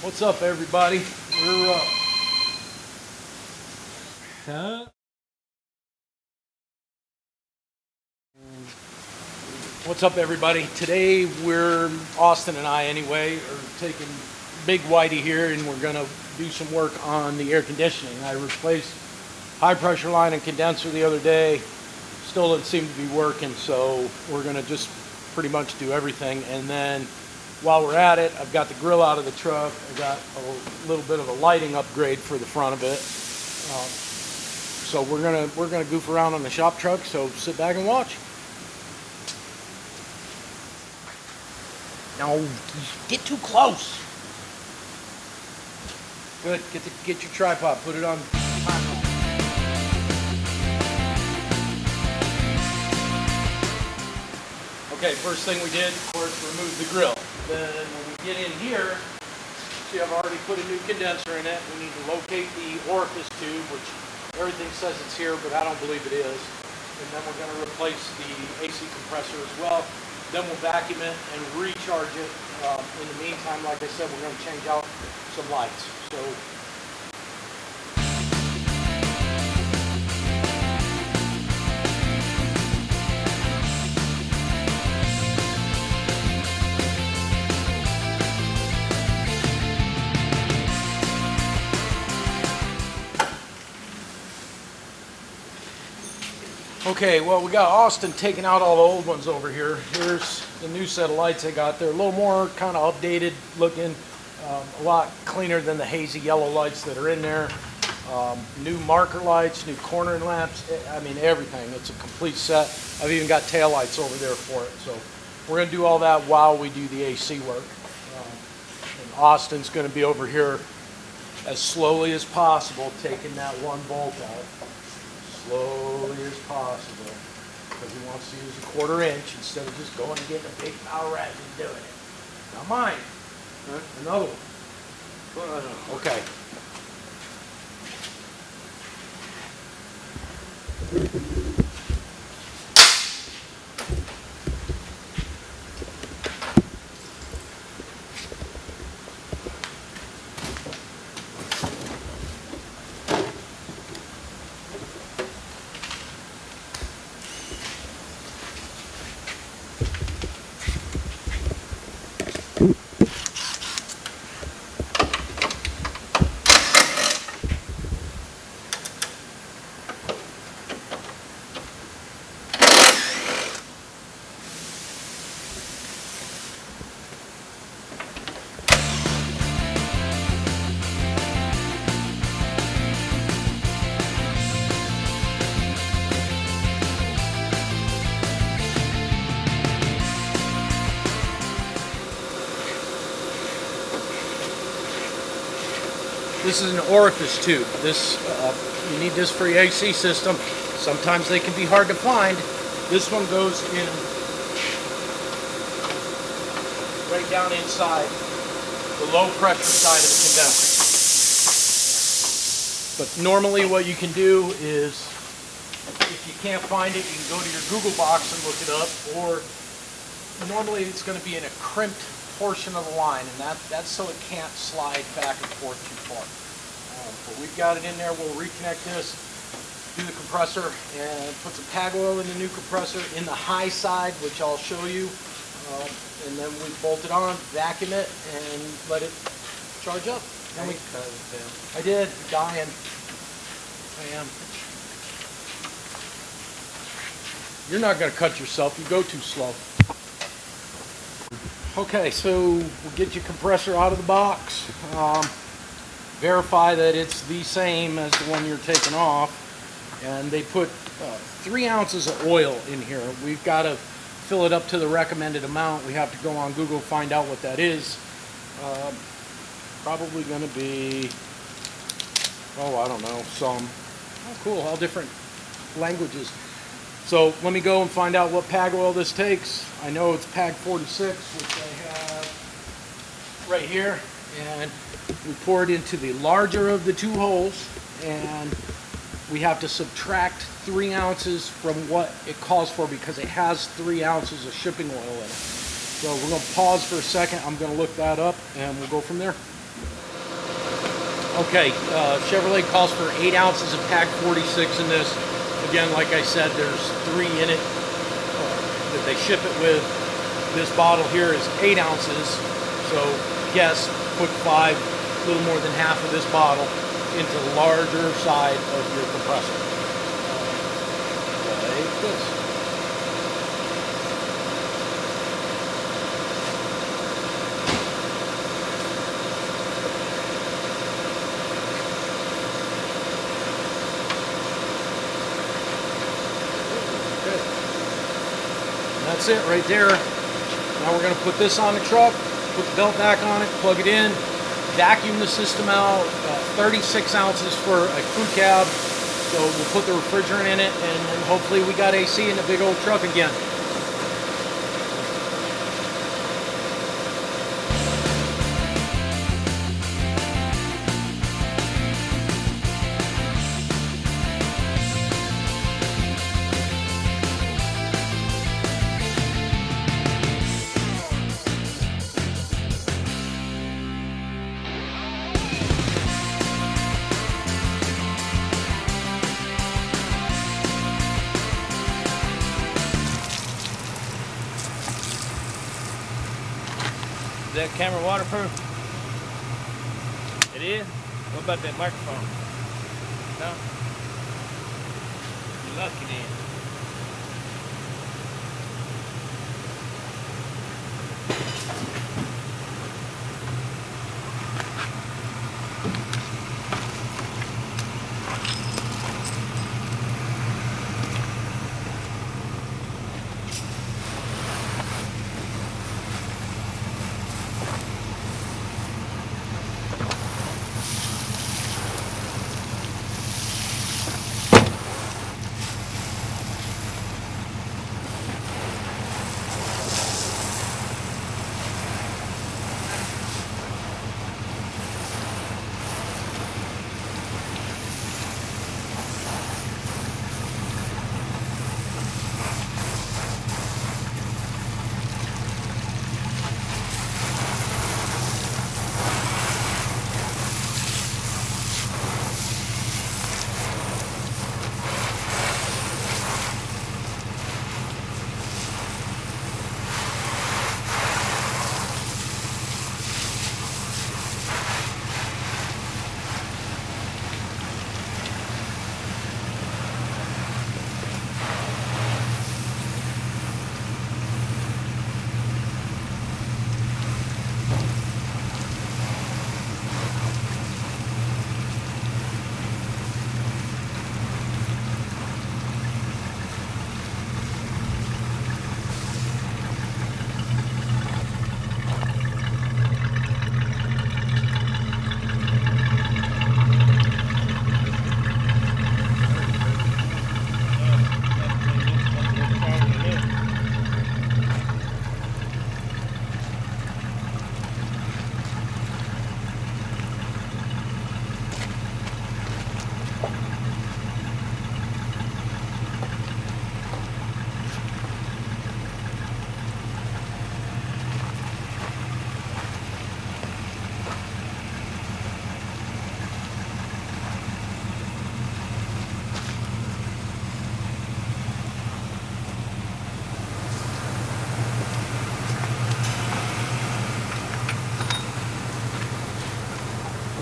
What's up, everybody? We're What's up, everybody? Today Austin and I anyway are taking Big Whitey here, and we're gonna do some work on the air conditioning. I replaced high pressure line and condenser the other day. Still didn't seem to be working, so we're gonna just pretty much do everything. And then while we're at it, I've got the grill out of the truck. I got a little bit of a lighting upgrade for the front of it. So we're gonna goof around on the shop truck. So sit back and watch. No, get too close. Good. Get your tripod. Put it on. Okay, first thing we did, of course, remove the grill. Then when we get in here, see, I've already put a new condenser in it. We need to locate the orifice tube, which everything says it's here, but I don't believe it is. And then we're going to replace the AC compressor as well. Then we'll vacuum it and recharge it. In the meantime, like I said, we're going to change out some lights. So. Okay, well, we got Austin taking out all the old ones over here. Here's the new set of lights I got. They're a little more kind of updated looking, a lot cleaner than the hazy yellow lights that are in there. New marker lights, new cornering lamps, I mean everything. It's a complete set. I've even got tail lights over there for it. So we're going to do all that while we do the AC work. And Austin's going to be over here as slowly as possible taking that one bolt out. Slowly as possible, because he wants to use a 1/4 inch instead of just going and getting a big power ratchet and doing it. Not mine. Huh? Another one. Okay. This is an orifice tube. This you need this for your AC system. Sometimes they can be hard to find. This one goes in right down inside the low pressure side of the condenser. But normally what you can do is, if you can't find it, you can go to your Google box and look it up, or normally it's going to be in a crimped portion of the line, and that's so it can't slide back and forth too far. But we've got it in there. We'll reconnect this, do the compressor, and put some PAG oil in the new compressor in the high side, which I'll show you. And then we bolt it on, vacuum it, and let it charge up. I did, dying. I am. You're not going to cut yourself. You go too slow. Okay, so we'll get your compressor out of the box. Verify that it's the same as the one you're taking off. And they put 3 ounces of oil in here. We've got to fill it up to the recommended amount. We have to go on Google, find out what that is. Probably going to be, oh, I don't know, cool, all different languages. So let me go and find out what PAG oil this takes. I know it's PAG 46, which I have right here. And we pour it into the larger of the 2 holes, and we have to subtract 3 ounces from what it calls for, because it has 3 ounces of shipping oil in it. So we're going to pause for a second. I'm going to look that up, and we'll go from there. Okay, Chevrolet calls for 8 ounces of pack 46 in this. Again, like I said, there's 3 in it that they ship it with. This bottle here is 8 ounces, so yes, put 5, a little more than half of this bottle into the larger side of your compressor. Like this. That's it right there. Now we're going to put this on the truck, put the belt back on it, plug it in, vacuum the system out, 36 ounces for a crew cab. So we'll put the refrigerant in it, and then hopefully we got AC in the big old truck again. Is that camera waterproof? It is? What about that microphone? No? You're lucky then.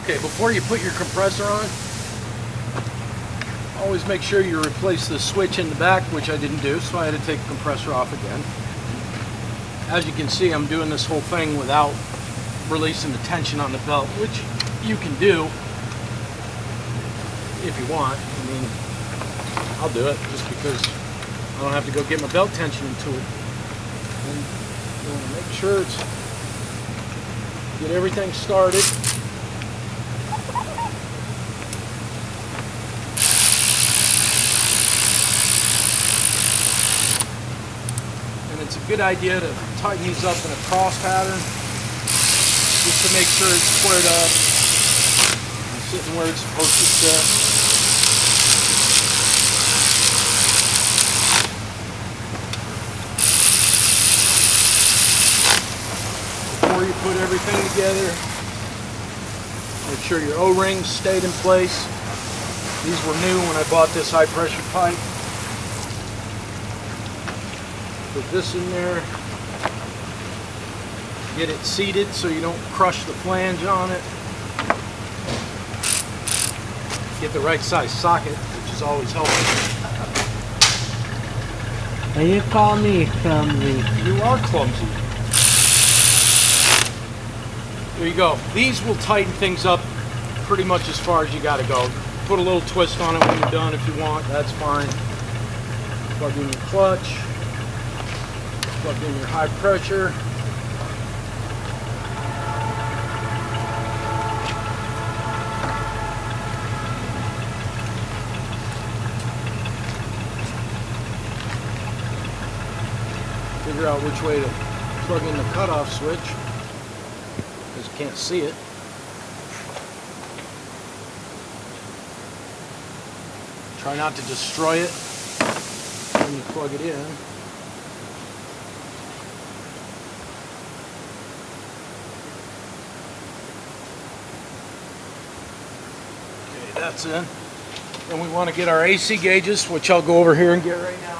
Okay, before you put your compressor on, always make sure you replace the switch in the back, which I didn't do, so I had to take the compressor off again. As you can see, I'm doing this whole thing without releasing the tension on the belt, which you can do if you want. I mean, I'll do it just because I don't have to go get my belt tension into it. And you want to make sure it's, get everything started. It's a good idea to tighten these up in a cross pattern just to make sure it's squared up and sitting where it's supposed to sit. Before you put everything together, Make sure your O-rings stayed in place. These were new when I bought this high pressure pipe. Put this in there. Get it seated so you don't crush the flange on it. Get the right size socket, which is always helpful. And you call me clumsy. You are clumsy. There you go. These will tighten things up pretty much as far as you gotta go. Put a little twist on it when you're done if you want, that's fine. Plug in your clutch. Plug in your high pressure. Figure out which way to plug in the cutoff switch, because you can't see it. Try not to destroy it when you plug it in. Okay, that's in. Then we want to get our AC gauges, which I'll go over here and get right now.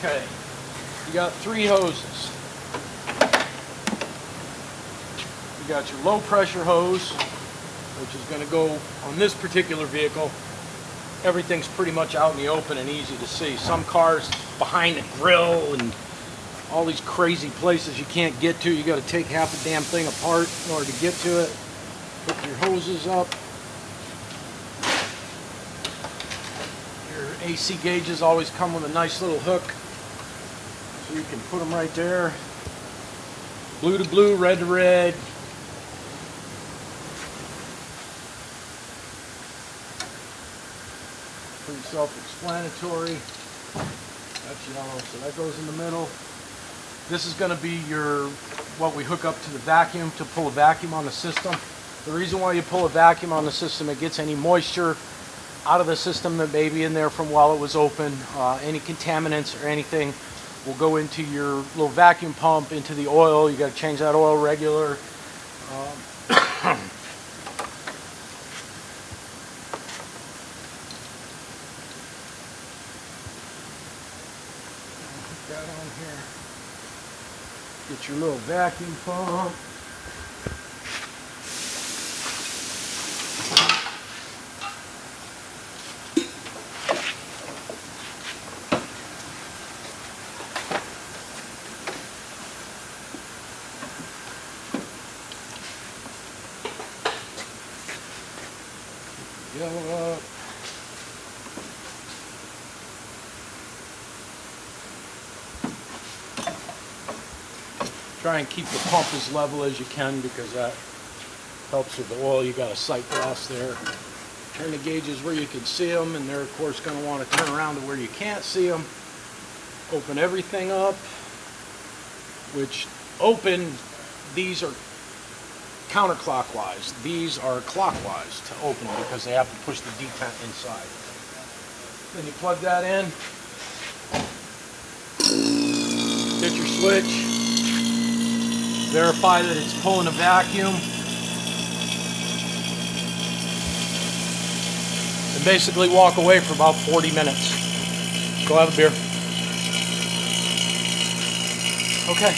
Okay, you got 3 hoses. You got your low pressure hose, which is going to go on this particular vehicle. Everything's pretty much out in the open and easy to see. Some cars behind the grill and all these crazy places you can't get to. You got to take half the damn thing apart in order to get to it. Hook your hoses up. Your AC gauges always come with a nice little hook. So you can put them right there. Blue to blue, red to red. Pretty self-explanatory. That's yellow, so that goes in the middle. This is going to be what we hook up to the vacuum to pull a vacuum on the system. The reason why you pull a vacuum on the system, it gets any moisture out of the system that may be in there from while it was open. Any contaminants or anything will go into your little vacuum pump, into the oil. You got to change that oil regular. Put that on here. Get your little vacuum pump. Yellow up. Try and keep the pump as level as you can, because that helps with the oil. You got a sight glass there. Turn the gauges where you can see them, and they're of course going to want to turn around to where you can't see them. Open everything up, which these are counterclockwise. These are clockwise to open them because they have to push the detent inside. Then you plug that in, hit your switch, verify that it's pulling a vacuum, and basically walk away for about 40 minutes. Go have a beer. Okay.